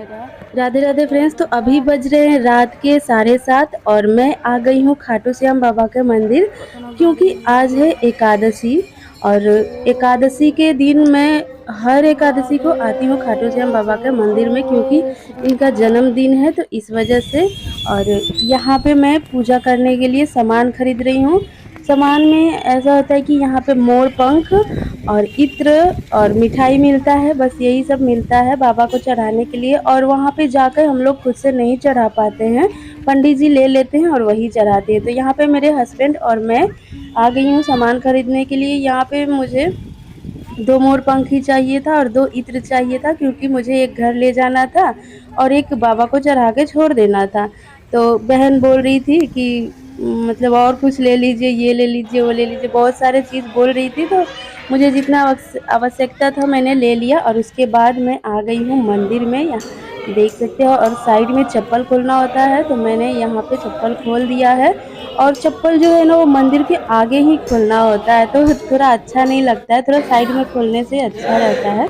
Radhe Radhe friends. तो अभी बज रहे हैं रात के 7:30 और मैं आ गई हूँ खाटू श्याम बाबा के मंदिर, क्योंकि आज है एकादशी। और एकादशी के दिन मैं हर एकादशी को आती हूँ खाटू श्याम बाबा के मंदिर में, क्योंकि इनका जन्मदिन है, तो इस वजह से। और यहाँ पे मैं पूजा करने के लिए सामान खरीद रही हूँ। सामान में ऐसा होता है कि यहाँ पे मोर पंख और इत्र और मिठाई मिलता है, बस यही सब मिलता है बाबा को चढ़ाने के लिए। और वहाँ पे जाकर हम लोग खुद से नहीं चढ़ा पाते हैं, पंडित जी ले लेते हैं और वही चढ़ाते हैं। तो यहाँ पे मेरे हस्बैंड और मैं आ गई हूँ सामान खरीदने के लिए। यहाँ पे मुझे 2 मोर पंखी चाहिए था और 2 इत्र चाहिए था, क्योंकि मुझे एक घर ले जाना था और एक बाबा को चढ़ा के छोड़ देना था। तो बहन बोल रही थी कि मतलब और कुछ ले लीजिए, ये ले लीजिए, वो ले लीजिए, बहुत सारे चीज़ बोल रही थी। तो मुझे जितना आवश्यकता था मैंने ले लिया और उसके बाद मैं आ गई हूँ मंदिर में। यहाँ देख सकते हो, और साइड में चप्पल खोलना होता है, तो मैंने यहाँ पे चप्पल खोल दिया है। और चप्पल जो है ना वो मंदिर के आगे ही खोलना होता है, तो थोड़ा अच्छा नहीं लगता है, थोड़ा साइड में खोलने से अच्छा रहता है।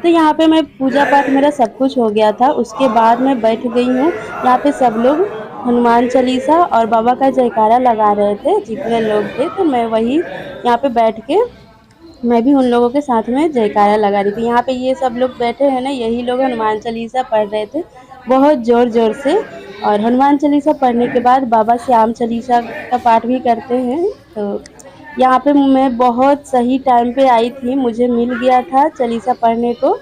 तो यहाँ पे मैं पूजा पाठ मेरा सब कुछ हो गया था, उसके बाद मैं बैठ गई हूँ। यहाँ पे सब लोग हनुमान चालीसा और बाबा का जयकारा लगा रहे थे, जितने लोग थे, तो मैं वही यहाँ पे बैठ के मैं भी उन लोगों के साथ में जयकारा लगा रही थी। यहाँ पे ये सब लोग बैठे हैं ना, यही लोग हनुमान चालीसा पढ़ रहे थे बहुत ज़ोर ज़ोर से। और हनुमान चालीसा पढ़ने के बाद बाबा श्याम चालीसा का पाठ भी करते हैं। तो यहाँ पे मैं बहुत सही टाइम पे आई थी, मुझे मिल गया था चालीसा पढ़ने को।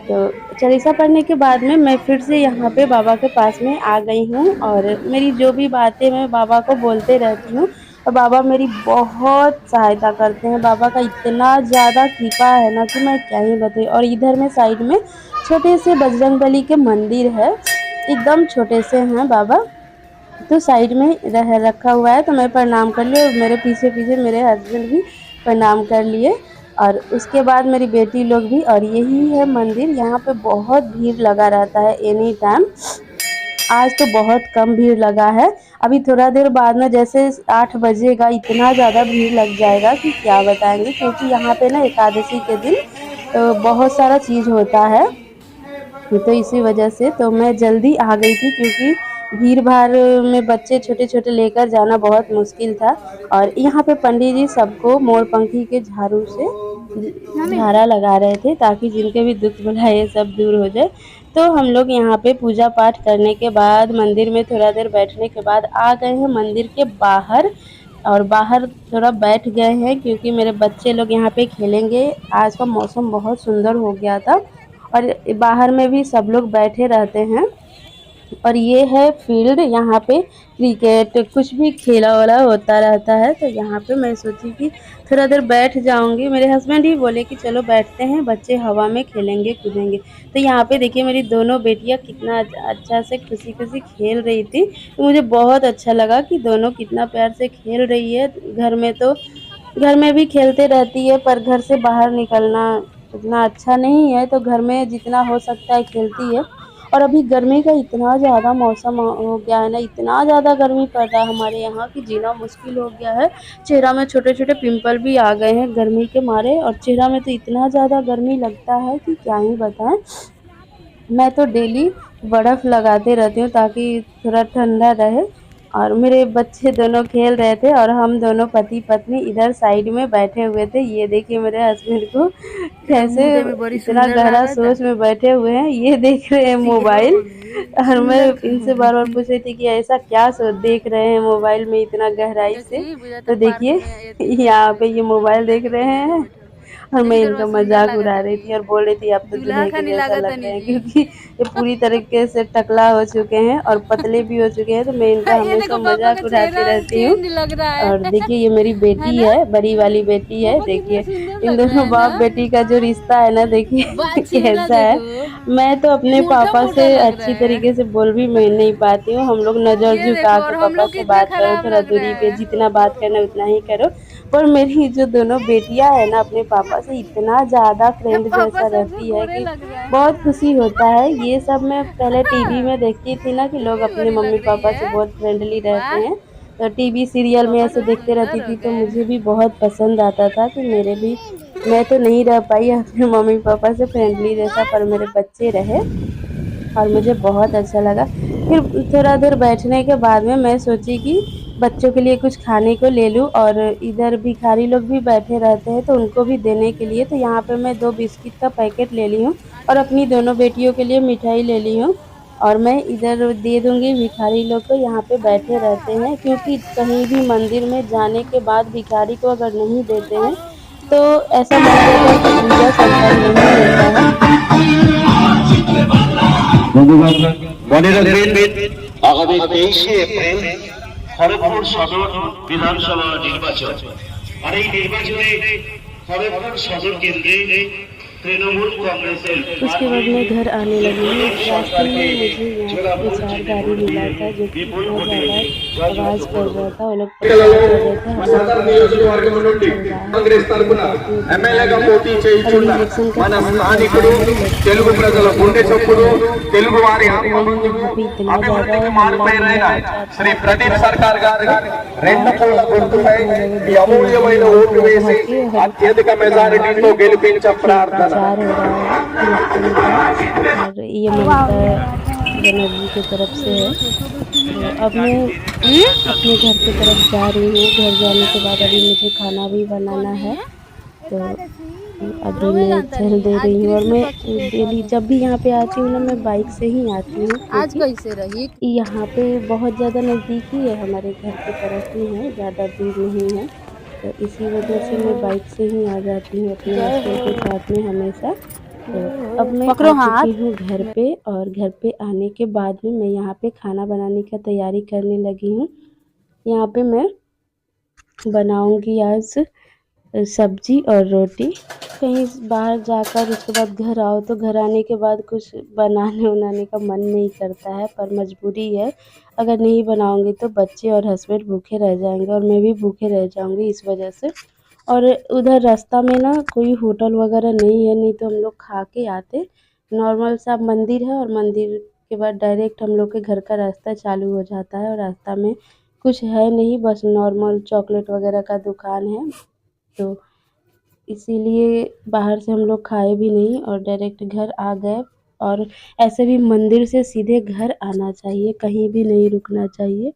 तो चालीसा पढ़ने के बाद में मैं फिर से यहाँ पे बाबा के पास में आ गई हूँ, और मेरी जो भी बातें मैं बाबा को बोलते रहती हूँ, और बाबा मेरी बहुत सहायता करते हैं। बाबा का इतना ज़्यादा कृपा है ना कि मैं क्या ही बताऊँ। और इधर में साइड में छोटे से बजरंगबली के मंदिर है, एकदम छोटे से हैं बाबा, तो साइड में रखा हुआ है, तो मैं प्रणाम कर लिया और मेरे पीछे पीछे मेरे हस्बैंड भी प्रणाम कर लिए, और उसके बाद मेरी बेटी लोग भी। और यही है मंदिर, यहाँ पे बहुत भीड़ लगा रहता है एनी टाइम। आज तो बहुत कम भीड़ लगा है, अभी थोड़ा देर बाद में जैसे 8 बजेगा इतना ज़्यादा भीड़ लग जाएगा कि क्या बताएंगे, क्योंकि यहाँ पे ना एकादशी के दिन बहुत सारा चीज़ होता है। तो इसी वजह से तो मैं जल्दी आ गई थी, क्योंकि भीड़ भाड़ में बच्चे छोटे छोटे लेकर जाना बहुत मुश्किल था। और यहाँ पे पंडित जी सबको मोरपंखी के झाड़ू से झाड़ा लगा रहे थे, ताकि जिनके भी दुख भुलाए सब दूर हो जाए। तो हम लोग यहाँ पे पूजा पाठ करने के बाद मंदिर में थोड़ा देर बैठने के बाद आ गए हैं मंदिर के बाहर, और बाहर थोड़ा बैठ गए हैं, क्योंकि मेरे बच्चे लोग यहाँ पे खेलेंगे। आज का मौसम बहुत सुंदर हो गया था, और बाहर में भी सब लोग बैठे रहते हैं। और ये है फील्ड, यहाँ पे क्रिकेट कुछ भी खेला वाला होता रहता है। तो यहाँ पे मैं सोची कि थोड़ा देर बैठ जाऊंगी, मेरे हस्बैंड ही बोले कि चलो बैठते हैं, बच्चे हवा में खेलेंगे कूदेंगे। तो यहाँ पे देखिए मेरी दोनों बेटियाँ कितना अच्छा से खुशी खुशी खेल रही थी। तो मुझे बहुत अच्छा लगा कि दोनों कितना प्यार से खेल रही है। घर में भी खेलते रहती है, पर घर से बाहर निकलना उतना अच्छा नहीं है, तो घर में जितना हो सकता है खेलती है। और अभी गर्मी का इतना ज़्यादा मौसम हो गया है ना, इतना ज़्यादा गर्मी पड़ रहा है हमारे यहाँ कि जीना मुश्किल हो गया है। चेहरा में छोटे छोटे पिंपल भी आ गए हैं गर्मी के मारे, और चेहरा में तो इतना ज़्यादा गर्मी लगता है कि क्या ही बताएं। मैं तो डेली बर्फ़ लगाते रहती हूँ ताकि थोड़ा ठंडा रहे। और मेरे बच्चे दोनों खेल रहे थे, और हम दोनों पति पत्नी इधर साइड में बैठे हुए थे। ये देखिए मेरे हस्बैंड को कैसे इतना गहरा सोच में बैठे हुए हैं, ये देख रहे हैं मोबाइल। और मैं इनसे बार बार पूछ रही थी कि ऐसा क्या देख रहे हैं मोबाइल में इतना गहराई से। तो देखिए यहाँ पे ये मोबाइल देख रहे हैं, और मैं इनका मजाक उड़ा रही थी और बोल रही थी आप तो दूल्हे के जैसा लग रहे हैं, क्योंकि ये पूरी तरीके से टकला हो चुके हैं और पतले भी हो चुके हैं। तो मैं इनका हमेशा मजाक उड़ाती रहती हूँ। और देखिए ये मेरी बेटी है, बड़ी वाली बेटी है, देखिए इन दोनों बाप बेटी का जो रिश्ता है ना, देखिए कैसा है। मैं तो अपने पापा से अच्छी तरीके से बोल भी मैं नहीं पाती हूँ, हम लोग नज़र झुका के पापा से बात करो, थोड़ा दूरी पे जितना बात करना उतना ही करो। पर मेरी जो दोनों बेटियां है ना, अपने पापा से इतना ज़्यादा फ्रेंड जैसा रहती है कि बहुत खुशी होता है। ये सब मैं पहले टीवी में देखती थी ना कि लोग अपने मम्मी पापा से बहुत फ्रेंडली रहते हैं, तो टीवी सीरियल में ऐसे देखते रहती थी, तो मुझे भी बहुत पसंद आता था कि मेरे भी मैं तो नहीं रह पाई अपने मम्मी पापा से फ्रेंडली जैसा, पर मेरे बच्चे रहे। और मुझे बहुत अच्छा लगा। फिर थोड़ा देर बैठने के बाद में मैं सोची कि बच्चों के लिए कुछ खाने को ले लूँ, और इधर भिखारी लोग भी बैठे रहते हैं तो उनको भी देने के लिए, तो यहाँ पे मैं 2 बिस्किट का पैकेट ले ली हूँ और अपनी दोनों बेटियों के लिए मिठाई ले ली हूँ। और मैं इधर दे दूँगी भिखारी लोग को, यहाँ पे बैठे रहते हैं, क्योंकि कहीं भी मंदिर में जाने के बाद भिखारी को अगर नहीं देते हैं तो ऐसा माना जाता है कि पूजा संपन्न नहीं होता है। মনে রাখবেন আগামী 23শে এপ্রিল খড়গপুর সদর বিধানসভা নির্বাচন। আর এই নির্বাচনে খড়গপুর সদর কেন্দ্রে তৃণমূল কংগ্রেসের उसके बाद मैं घर आने लगी हूँ। रास्ते में मुझे यहाँ पे 4 गाड़ी मिला था जो कि बहुत ज़्यादा आवाज़ कर रहा था, वो लोग परेशान कर रहे थे। మసనపల్లి నియోజకవర్గం నుండి కాంగ్రెస్ తరపున ఎమ్మెల్యేగా పోటీ చేయుచున్న మన స్థానికుడు తెలుగు ప్రజల గుండె చప్పుడు తెలుగు వారి అభివృద్ధికి మారుపైన శ్రీ ప్రదీప్ సర్కార్ గారి రెండు పూల గుర్తుపై ఈ అమూల్యమైన ఓటు వేసి అత్యధిక మెజారిటీతో గెలిపించే ప్రార్థన। और ये ममता बनर्जी की तरफ से है। तो अब मैं अपने घर की तरफ जा रही हूँ। घर जाने के बाद अभी मुझे खाना भी बनाना है, तो अभी मैं चल दे रही हूँ। और मैं डेली जब भी यहाँ पे आती हूँ ना, मैं बाइक से ही आती हूँ। आज कैसे रही? यहाँ पे बहुत ज़्यादा नज़दीकी है, हमारे घर की तरफ ही है, ज़्यादा दूर नहीं है, तो इसी वजह से मैं बाइक से ही आ जाती हूँ अपने हस्बैंड के साथ में हमेशा। तो अब मैं आ चुकी हूँ घर पे, और घर पे आने के बाद में मैं यहाँ पे खाना बनाने का तैयारी करने लगी हूँ। यहाँ पे मैं बनाऊँगी आज सब्जी और रोटी। कहीं बाहर जाकर उसके बाद घर आओ तो घर आने के बाद कुछ बनाने का मन नहीं करता है, पर मजबूरी है। अगर नहीं बनाऊँगी तो बच्चे और हस्बैंड भूखे रह जाएंगे और मैं भी भूखे रह जाऊँगी इस वजह से। और उधर रास्ता में ना कोई होटल वगैरह नहीं है, नहीं तो हम लोग खा के आते। नॉर्मल सा मंदिर है, और मंदिर के बाद डायरेक्ट हम लोग के घर का रास्ता चालू हो जाता है, और रास्ता में कुछ है नहीं, बस नॉर्मल चॉकलेट वगैरह का दुकान है। तो इसीलिए बाहर से हम लोग खाए भी नहीं और डायरेक्ट घर आ गए। और ऐसे भी मंदिर से सीधे घर आना चाहिए, कहीं भी नहीं रुकना चाहिए।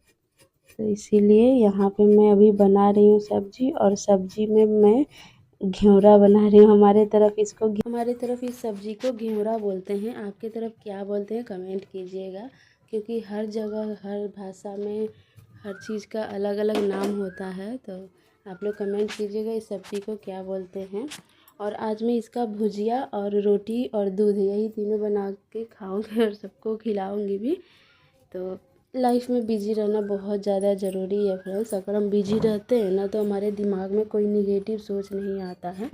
तो इसीलिए यहाँ पे मैं अभी बना रही हूँ सब्जी, और सब्जी में मैं घेवड़ा बना रही हूँ। हमारे तरफ इस सब्जी को घेवड़ा बोलते हैं। आपके तरफ क्या बोलते हैं कमेंट कीजिएगा, क्योंकि हर जगह हर भाषा में हर चीज़ का अलग अलग नाम होता है। तो आप लोग कमेंट कीजिएगा इस सब्ज़ी को क्या बोलते हैं। और आज मैं इसका भुजिया और रोटी और दूध यही तीनों बना के खाऊंगी और सबको खिलाऊंगी भी। तो लाइफ में बिजी रहना बहुत ज़्यादा ज़रूरी है फ्रेंड्स। अगर हम बिजी रहते हैं ना तो हमारे दिमाग में कोई निगेटिव सोच नहीं आता है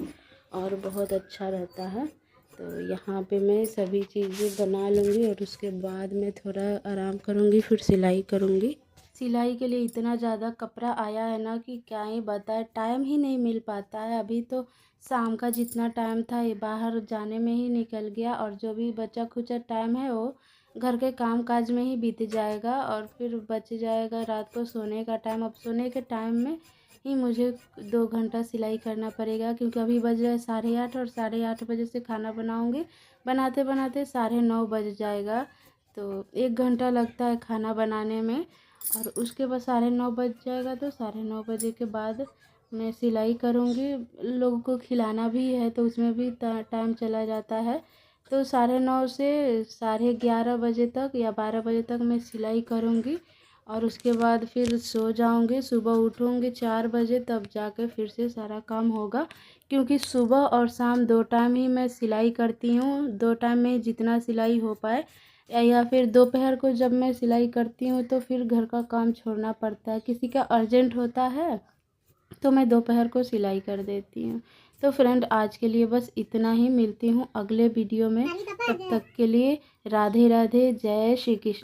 और बहुत अच्छा रहता है। तो यहाँ पे मैं सभी चीज़ें बना लूँगी और उसके बाद मैं थोड़ा आराम करूँगी, फिर सिलाई करूँगी। सिलाई के लिए इतना ज़्यादा कपड़ा आया है ना कि क्या ही बताए, टाइम ही नहीं मिल पाता है। अभी तो शाम का जितना टाइम था ये बाहर जाने में ही निकल गया, और जो भी बचा खुचा टाइम है वो घर के काम काज में ही बीत जाएगा, और फिर बच जाएगा रात को सोने का टाइम। अब सोने के टाइम में ही मुझे 2 घंटा सिलाई करना पड़ेगा, क्योंकि अभी बज रहे 8:30 और 8:30 बजे से खाना बनाऊँगी, बनाते बनाते 9:30 बज जाएगा। तो 1 घंटा लगता है खाना बनाने में, और उसके बाद 9:30 बज जाएगा। तो 9:30 बजे के बाद मैं सिलाई करूँगी। लोगों को खिलाना भी है तो उसमें भी टाइम चला जाता है। तो 9:30 से 11:30 बजे तक या 12 बजे तक मैं सिलाई करूँगी, और उसके बाद फिर सो जाऊँगी। सुबह उठूँगी 4 बजे, तब जाके फिर से सारा काम होगा, क्योंकि सुबह और शाम 2 टाइम ही मैं सिलाई करती हूँ। 2 टाइम में जितना सिलाई हो पाए, या फिर दोपहर को जब मैं सिलाई करती हूँ तो फिर घर का काम छोड़ना पड़ता है। किसी का अर्जेंट होता है तो मैं दोपहर को सिलाई कर देती हूँ। तो फ्रेंड आज के लिए बस इतना ही, मिलती हूँ अगले वीडियो में। तब तक के लिए राधे राधे, जय श्री कृष्ण।